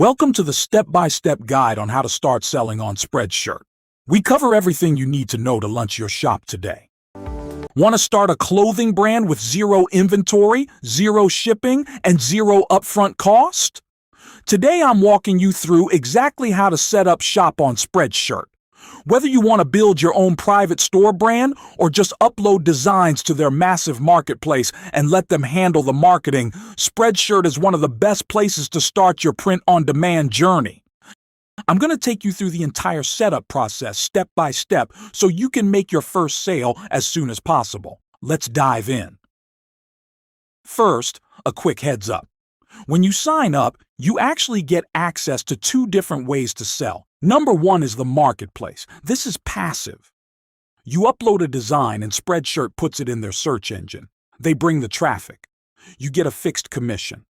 Welcome to the step-by-step guide on how to start selling on Spreadshirt. We cover everything you need to know to launch your shop today. Want to start a clothing brand with zero inventory, zero shipping, and zero upfront cost? Today I'm walking you through exactly how to set up shop on Spreadshirt. Whether you want to build your own private store brand or just upload designs to their massive marketplace and let them handle the marketing, Spreadshirt is one of the best places to start your print-on-demand journey. I'm going to take you through the entire setup process step by step so you can make your first sale as soon as possible. Let's dive in. First, a quick heads up. When you sign up, you actually get access to two different ways to sell. Number one is the marketplace. This is passive. You upload a design and Spreadshirt puts it in their search engine. They bring the traffic. You get a fixed commission.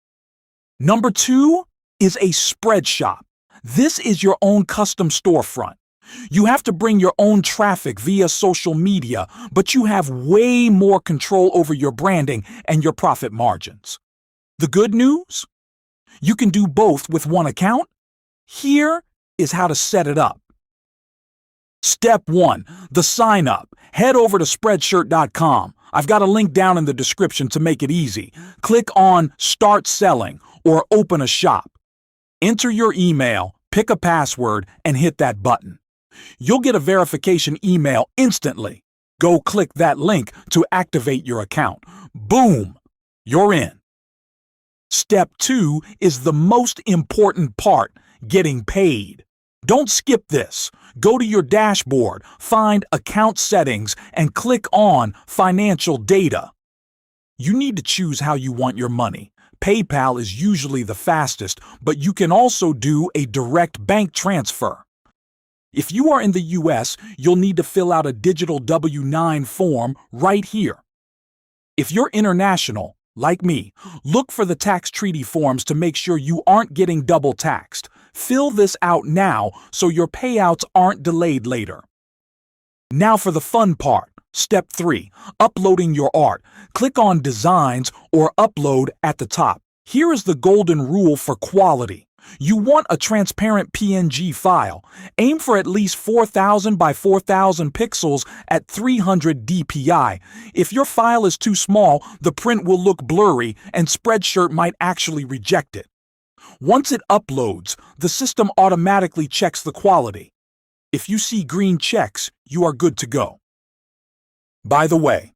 Number two is a spread shop. This is your own custom storefront. You have to bring your own traffic via social media, but you have way more control over your branding and your profit margins. The good news? You can do both with one account. Here is how to set it up. Step 1. The sign up. Head over to Spreadshirt.com. I've got a link down in the description to make it easy. Click on Start Selling or Open a Shop. Enter your email, pick a password, and hit that button. You'll get a verification email instantly. Go click that link to activate your account. Boom! You're in. Step 2 is the most important part, getting paid. Don't skip this. Go to your dashboard, find Account Settings, and click on Financial Data. You need to choose how you want your money. PayPal is usually the fastest, but you can also do a direct bank transfer. If you are in the US, you'll need to fill out a digital W-9 form right here. If you're international, like me, look for the tax treaty forms to make sure you aren't getting double taxed. Fill this out now so your payouts aren't delayed later. Now for the fun part. Step 3. Uploading your art. Click on Designs or Upload at the top. Here is the golden rule for quality. You want a transparent PNG file. Aim for at least 4000 by 4000 pixels at 300 dpi. If your file is too small, the print will look blurry and Spreadshirt might actually reject it. Once it uploads, the system automatically checks the quality. If you see green checks, you are good to go. By the way,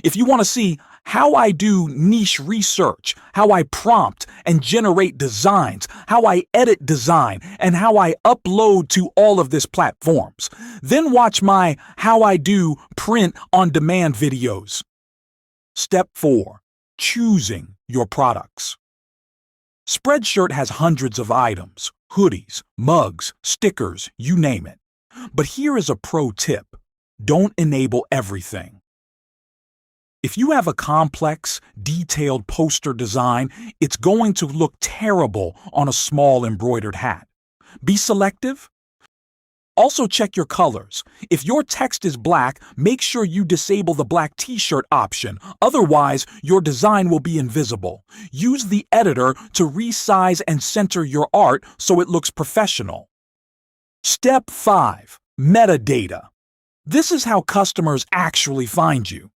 if you want to see how I do niche research, how I prompt and generate designs, how I edit design, and how I upload to all of these platforms, then watch my How I Do Print on Demand videos. Step 4. Choosing your products. Spreadshirt has hundreds of items, hoodies, mugs, stickers, you name it. But here is a pro tip. Don't enable everything. If you have a complex, detailed poster design, it's going to look terrible on a small embroidered hat. Be selective. Also check your colors. If your text is black, make sure you disable the black t-shirt option. Otherwise, your design will be invisible. Use the editor to resize and center your art so it looks professional. Step 5. Metadata. This is how customers actually find you.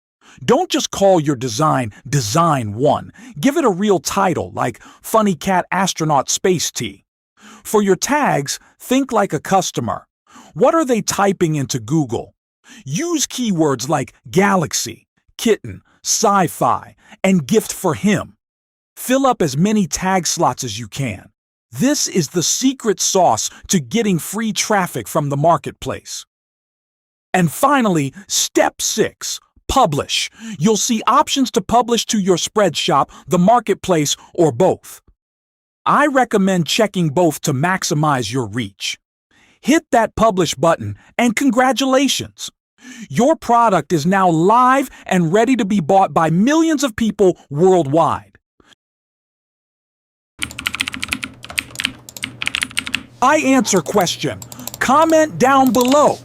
Don't just call your design Design 1. Give it a real title like Funny Cat Astronaut Space Tea. For your tags, think like a customer. What are they typing into Google? Use keywords like galaxy, kitten, sci-fi, and gift for him. Fill up as many tag slots as you can. This is the secret sauce to getting free traffic from the marketplace. And finally, step 6. Publish. You'll see options to publish to your spread shop, the marketplace, or both. I recommend checking both to maximize your reach. Hit that publish button and congratulations! Your product is now live and ready to be bought by millions of people worldwide. I answer question. Comment down below.